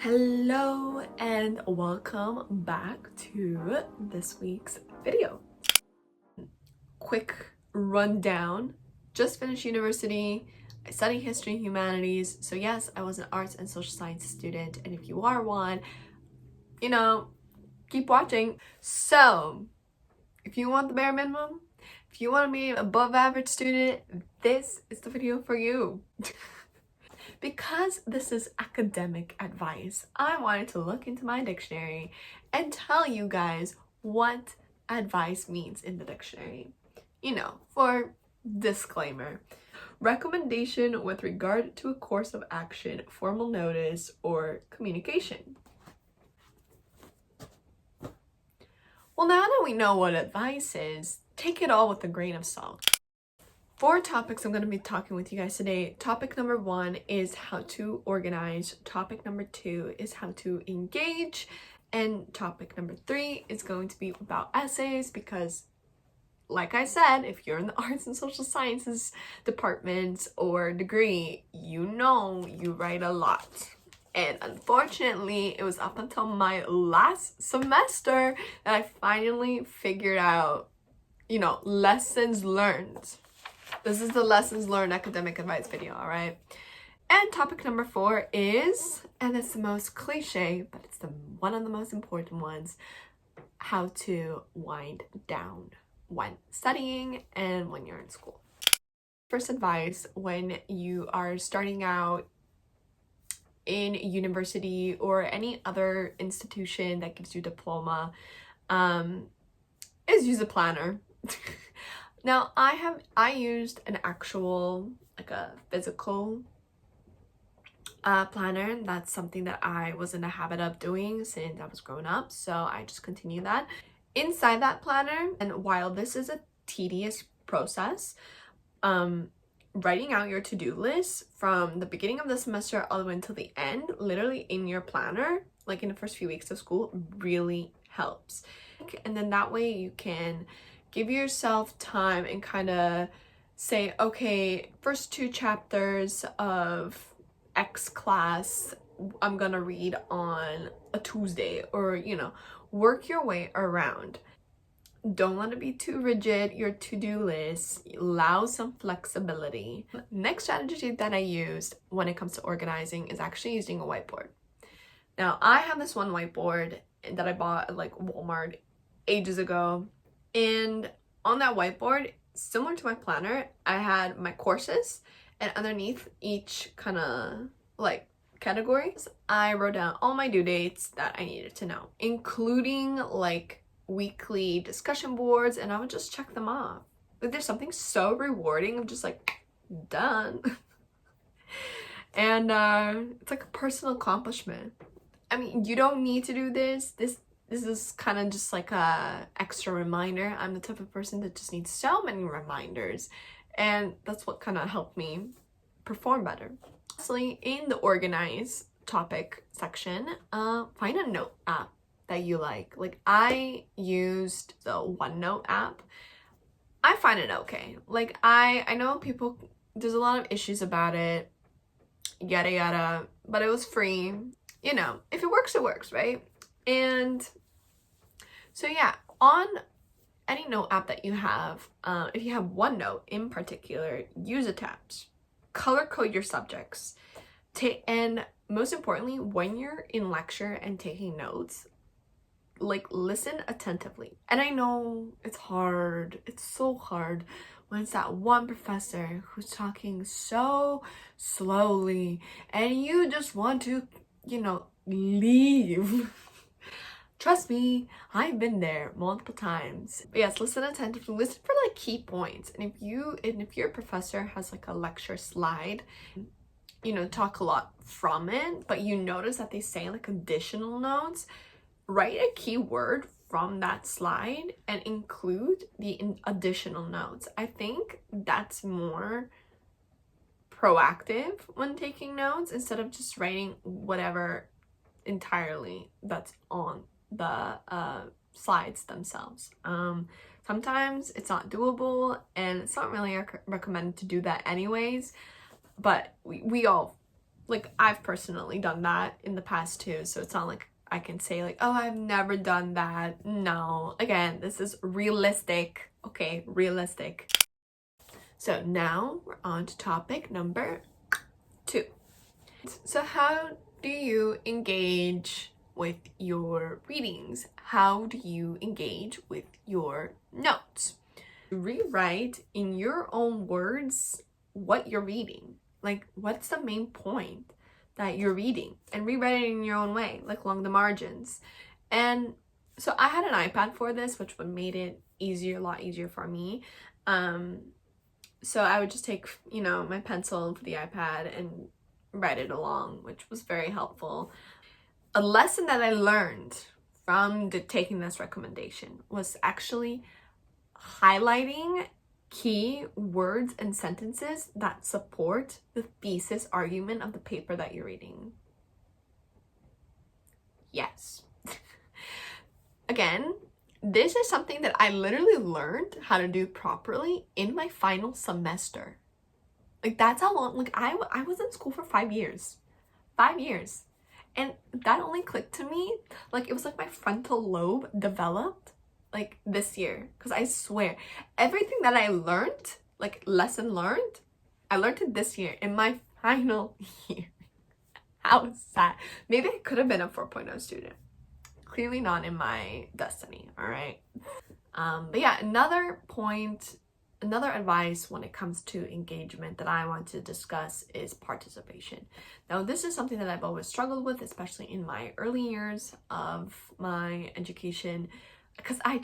Hello and welcome back to this week's video. Quick rundown. Just finished university. I study history and humanities. So yes, I was an arts and social sciences student, and if you are one, keep watching. So if you want the bare minimum, if you want to be an above average student, this is the video for you. Because this is academic advice, I wanted to look into my dictionary and tell you guys what advice means in the dictionary. For disclaimer. Recommendation with regard to a course of action, formal notice, or communication. Well, now that we know what advice is, take it all with a grain of salt. 4 topics I'm going to be talking with you guys today. Topic number 1 is how to organize. Topic number 2 is how to engage. And topic number 3 is going to be about essays because, like I said, if you're in the arts and social sciences department or degree, you write a lot. And unfortunately, it was up until my last semester that I finally figured out, lessons learned. This is the lessons learned academic advice video, all right? And topic number 4 is, and it's the most cliche, but it's one of the most important ones, how to wind down when studying and when you're in school. First advice when you are starting out in university or any other institution that gives you a diploma is use a planner. Now, I used an actual, a physical planner. That's something that I was in the habit of doing since I was growing up, so I just continued that. Inside that planner, and while this is a tedious process, writing out your to-do list from the beginning of the semester all the way until the end, literally in your planner, like in the first few weeks of school, really helps. And then that way you can give yourself time and kind of say, okay, first 2 chapters of X class, I'm gonna read on a Tuesday, or, work your way around. Don't let it be too rigid, your to-do list. Allow some flexibility. Next strategy that I used when it comes to organizing is actually using a whiteboard. Now, I have this one whiteboard that I bought at Walmart ages ago. And on that whiteboard, similar to my planner, I had my courses, and underneath each kind of categories, I wrote down all my due dates that I needed to know, including weekly discussion boards, and I would just check them off. There's something so rewarding of just done. And it's like a personal accomplishment. I mean, you don't need to do this. This is kind of just a extra reminder. I'm the type of person that just needs so many reminders, and that's what kind of helped me perform better. Lastly, in the organize topic section, find a note app that you like. I used the OneNote app. I find it okay. I know there's a lot of issues about it, yada yada, but it was free. If it works, it works, right? And so yeah, on any note app that you have, if you have OneNote in particular, use the tabs. Color code your subjects. And most importantly, when you're in lecture and taking notes, listen attentively. And I know it's hard. It's so hard when it's that one professor who's talking so slowly and you just want to, leave. Trust me, I've been there multiple times. But yes, listen attentively. Listen for key points. And if your professor has a lecture slide, talk a lot from it, but you notice that they say additional notes, write a key word from that slide and include the additional notes. I think that's more proactive when taking notes instead of just writing whatever entirely that's on the slides themselves. Sometimes it's not doable, and it's not really recommended to do that anyways, but we all like I've personally done that in the past too, so it's not like I can say like, oh, I've never done that. No, again, this is realistic. Okay, realistic. So now we're on to topic number 2. So how do you engage with your readings? How do you engage with your notes? Rewrite in your own words what you're reading. Like, what's the main point that you're reading? And rewrite it in your own way, like along the margins. And so I had an iPad for this, which would made it easier, a lot easier for me. So I would just take, you know, my pencil for the iPad and write it along, which was very helpful. A lesson that I learned from taking this recommendation was actually highlighting key words and sentences that support the thesis argument of the paper that you're reading. Yes. Again, this is something that I literally learned how to do properly in my final semester. Like, that's how long, like, I was in school for 5 years. 5 years. And that only clicked to me, like, it was like my frontal lobe developed, like, this year. Because I swear, everything that I learned, like, lesson learned, I learned it this year in my final year. How sad. Maybe I could have been a 4.0 student. Clearly not in my destiny, all right? But yeah, another advice when it comes to engagement that I want to discuss is participation. Now, this is something that I've always struggled with, especially in my early years of my education, because I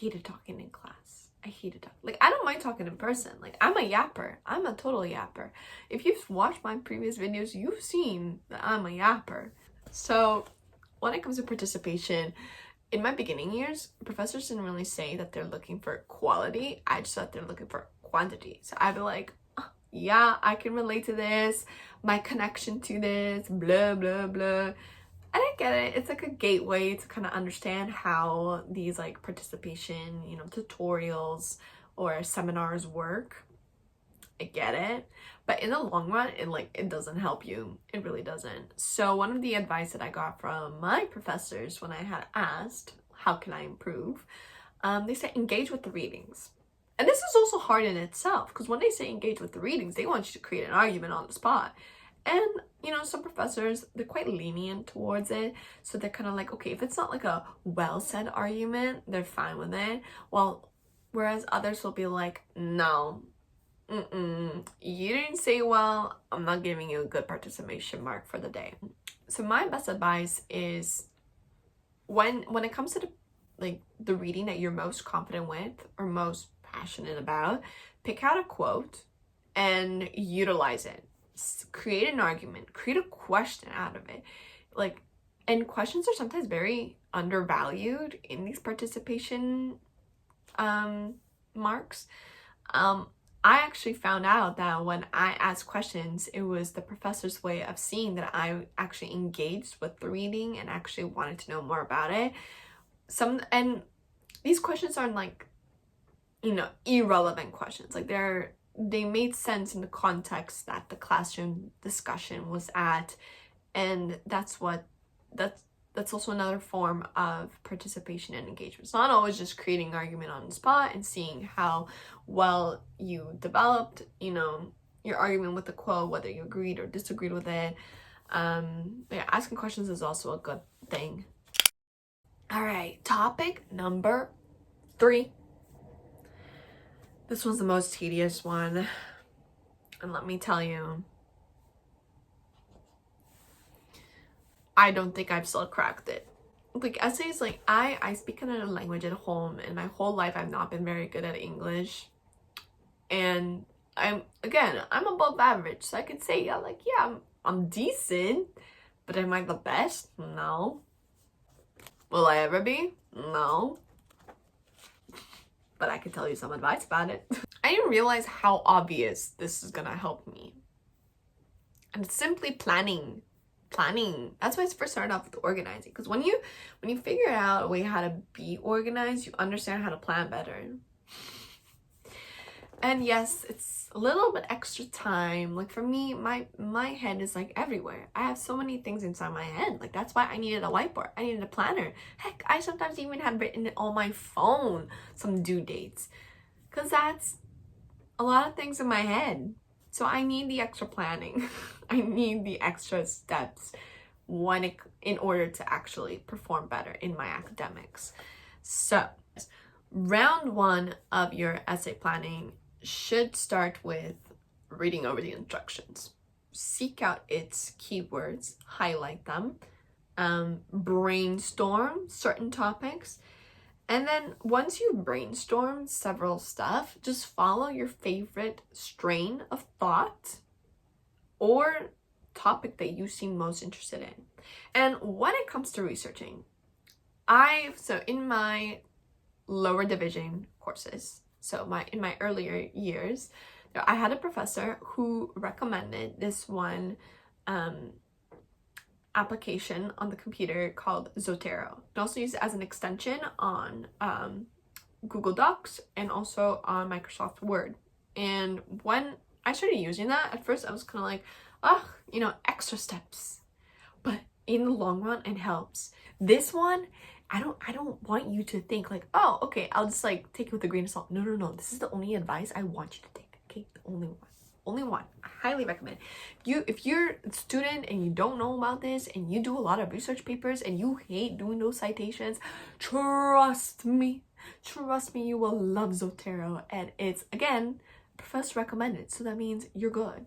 hated talking in class. I hated talking. Like, I don't mind talking in person. Like, I'm a yapper. I'm a total yapper. If you've watched my previous videos, you've seen that I'm a yapper. So when it comes to participation, in my beginning years, professors didn't really say that they're looking for quality. I just thought they're looking for quantity. So I'd be like, oh, yeah, I can relate to this. My connection to this, blah, blah, blah. And I get it. It's like a gateway to kind of understand how these like participation, you know, tutorials or seminars work. I get it. But in the long run, it doesn't help you. It really doesn't. So one of the advice that I got from my professors when I had asked, how can I improve? They said, engage with the readings. And this is also hard in itself, because when they say engage with the readings, they want you to create an argument on the spot. And, you know, some professors, they're quite lenient towards it. So they're kind of like, okay, if it's not like a well-said argument, they're fine with it. Well, whereas others will be like, no, you didn't say well, I'm not giving you a good participation mark for the day. So my best advice is when it comes to the reading that you're most confident with or most passionate about, pick out a quote and utilize it. Create an argument, create a question out of it. Like, and questions are sometimes very undervalued in these participation marks. I actually found out that when I asked questions, it was the professor's way of seeing that I actually engaged with the reading and actually wanted to know more about it. And these questions aren't like, you know, irrelevant questions. Like, they made sense in the context that the classroom discussion was at, and that's also another form of participation and engagement. It's not always just creating argument on the spot and seeing how well you developed, you know, your argument with the quote, whether you agreed or disagreed with it. Yeah, asking questions is also a good thing. All right, topic number 3. This was the most tedious one. And let me tell you, I don't think I've still cracked it. Like, essays, like, I speak another language at home, and my whole life I've not been very good at English. And I'm above average, so I could say, yeah, like, yeah, I'm decent, but am I the best? No. Will I ever be? No. But I can tell you some advice about it. I didn't realize how obvious this is gonna help me. And it's simply planning. That's why I first started off with organizing, because when you figure out a way how to be organized, you understand how to plan better. And yes, it's a little bit extra time. Like for me, my head is like everywhere. I have so many things inside my head. Like that's why I needed a whiteboard. I needed a planner. Heck, I sometimes even had written on my phone some due dates. Cause that's a lot of things in my head. So I need the extra planning. I need the extra steps in order to actually perform better in my academics. So round one of your essay planning should start with reading over the instructions. Seek out its keywords, highlight them, brainstorm certain topics, and then once you brainstorm several stuff, just follow your favorite strain of thought or topic that you seem most interested in. And when it comes to researching, so in my lower division courses, so in my earlier years, I had a professor who recommended this one application on the computer called Zotero. You can also use it as an extension on Google Docs and also on Microsoft Word. And when I started using that, at first I was kind of like, oh, extra steps. But in the long run, it helps. This one, I don't want you to think like, oh, okay, I'll just like take it with a grain of salt. No. This is the only advice I want you to take. Okay, the only one. Only one. I highly recommend. If you're a student and you don't know about this and you do a lot of research papers and you hate doing those citations, trust me, you will love Zotero. And it's, again, professor recommended, so that means you're good.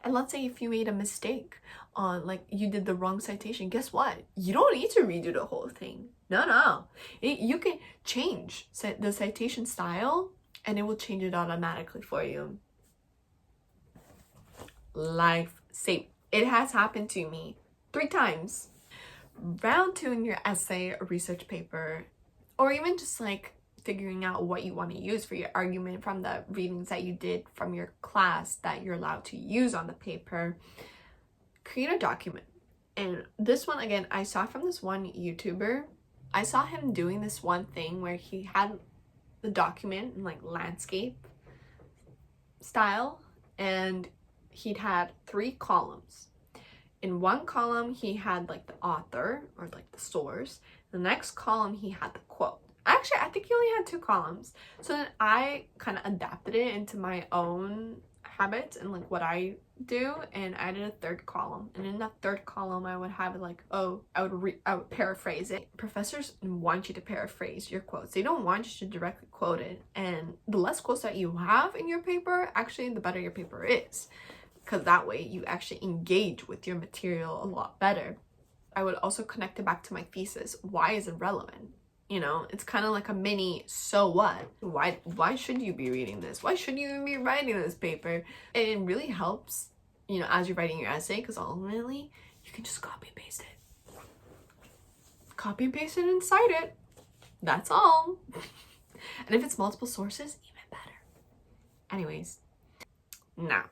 And let's say if you made a mistake on, like, you did the wrong citation, guess what? You don't need to redo the whole thing. No. You can change the citation style and it will change it automatically for you. Life saving. It has happened to me 3 times. Round 2 in your essay or research paper, or even just like figuring out what you want to use for your argument from the readings that you did from your class that you're allowed to use on the paper, create a document. And this one, again, I saw from this one YouTuber. I saw him doing this one thing where he had the document in like landscape style, and he'd had 3 columns. In one column, he had like the author or like the source. The next column, he had the quote. Actually, I think he only had 2 columns. So then I kind of adapted it into my own habits and like what I do, and I did a 3rd column. And in that 3rd column, I would have it like, I would paraphrase it. Professors want you to paraphrase your quotes. They don't want you to directly quote it. And the less quotes that you have in your paper, actually, the better your paper is. Because that way you actually engage with your material a lot better. I would also connect it back to my thesis. Why is it relevant? It's kind of like a mini so what? Why should you be reading this? Why should you even be writing this paper? And it really helps, as you're writing your essay, because ultimately you can just copy and paste it. Copy and paste it and cite it. That's all. And if it's multiple sources, even better. Anyways, now,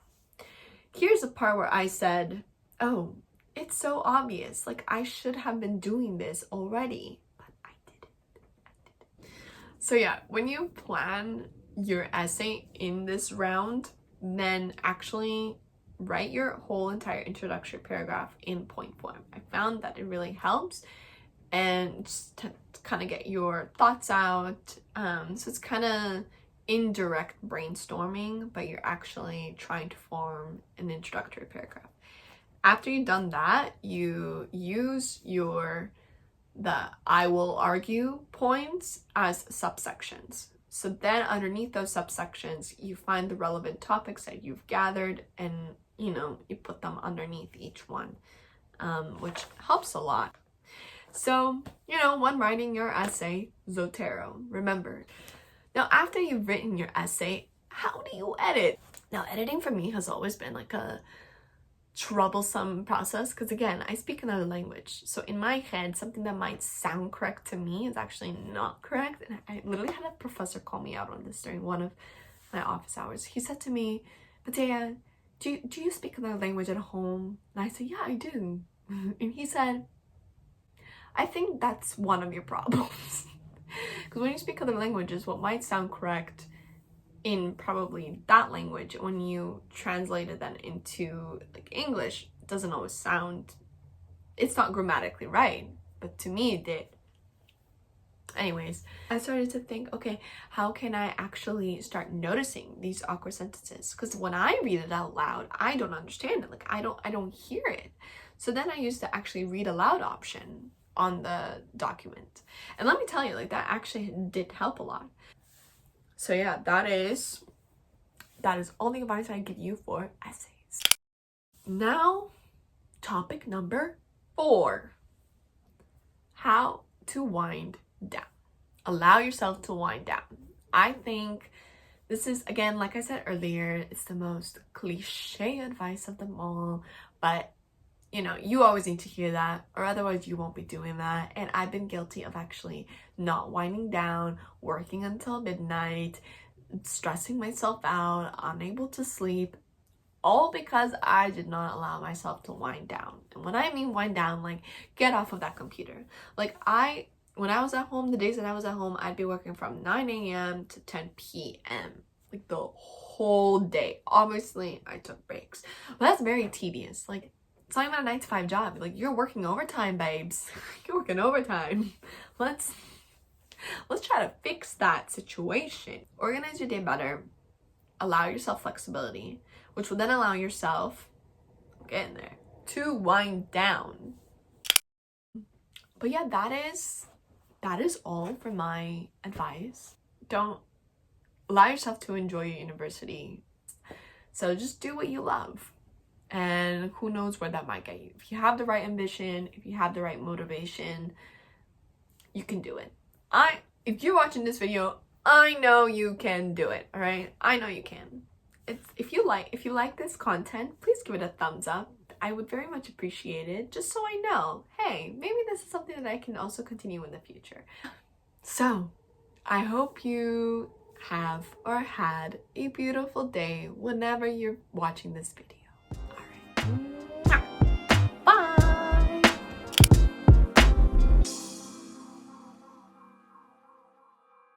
here's the part where I said, oh, it's so obvious. Like, I should have been doing this already. But I didn't. So yeah, when you plan your essay in this round, then actually write your whole entire introductory paragraph in point form. I found that it really helps. And just to kind of get your thoughts out. So it's kind of indirect brainstorming, but you're actually trying to form an introductory paragraph. After you've done that, you use the I will argue points as subsections. So then underneath those subsections, you find the relevant topics that you've gathered, and you put them underneath each one, which helps a lot. So, when writing your essay, Zotero, remember. Now, after you've written your essay, how do you edit? Now, editing for me has always been like a troublesome process because, again, I speak another language. So in my head, something that might sound correct to me is actually not correct. And I literally had a professor call me out on this during one of my office hours. He said to me, Mattea, do you speak another language at home? And I said, yeah, I do. And he said, I think that's one of your problems. Because when you speak other languages, what might sound correct in probably that language, when you translated that into like English, it doesn't always sound, it's not grammatically right, but to me it did. Anyways, I started to think, okay, how can I actually start noticing these awkward sentences? Because when I read it out loud, I don't understand it. Like I don't hear it. So then I used to actually read aloud option on the document. And let me tell you, like that actually did help a lot. So yeah, that is all the advice I give you for essays. Now, topic number 4. How to wind down. Allow yourself to wind down. I think this is, again, like I said earlier, it's the most cliche advice of them all, but you know, you always need to hear that, or otherwise you won't be doing that. And I've been guilty of actually not winding down, working until midnight, stressing myself out, unable to sleep, all because I did not allow myself to wind down. And when I mean wind down, like get off of that computer. Like when I was at home, the days that I was at home, I'd be working from 9 a.m. to 10 p.m. like the whole day. Obviously, I took breaks, but that's very tedious. Like it's not even a 9-to-5 job. Like you're working overtime, babes. You're working overtime. Let's try to fix that situation. Organize your day better. Allow yourself flexibility, which will then allow yourself, get in there, to wind down. But yeah, that is all for my advice. Don't allow yourself to enjoy your university. So just do what you love. And who knows where that might get you. If you have the right ambition, if you have the right motivation, you can do it. If you're watching this video, I know you can do it, all right? I know you can. If you like this content, please give it a thumbs up. I would very much appreciate it, just so I know, hey, maybe this is something that I can also continue in the future. So, I hope you have or had a beautiful day whenever you're watching this video. All right.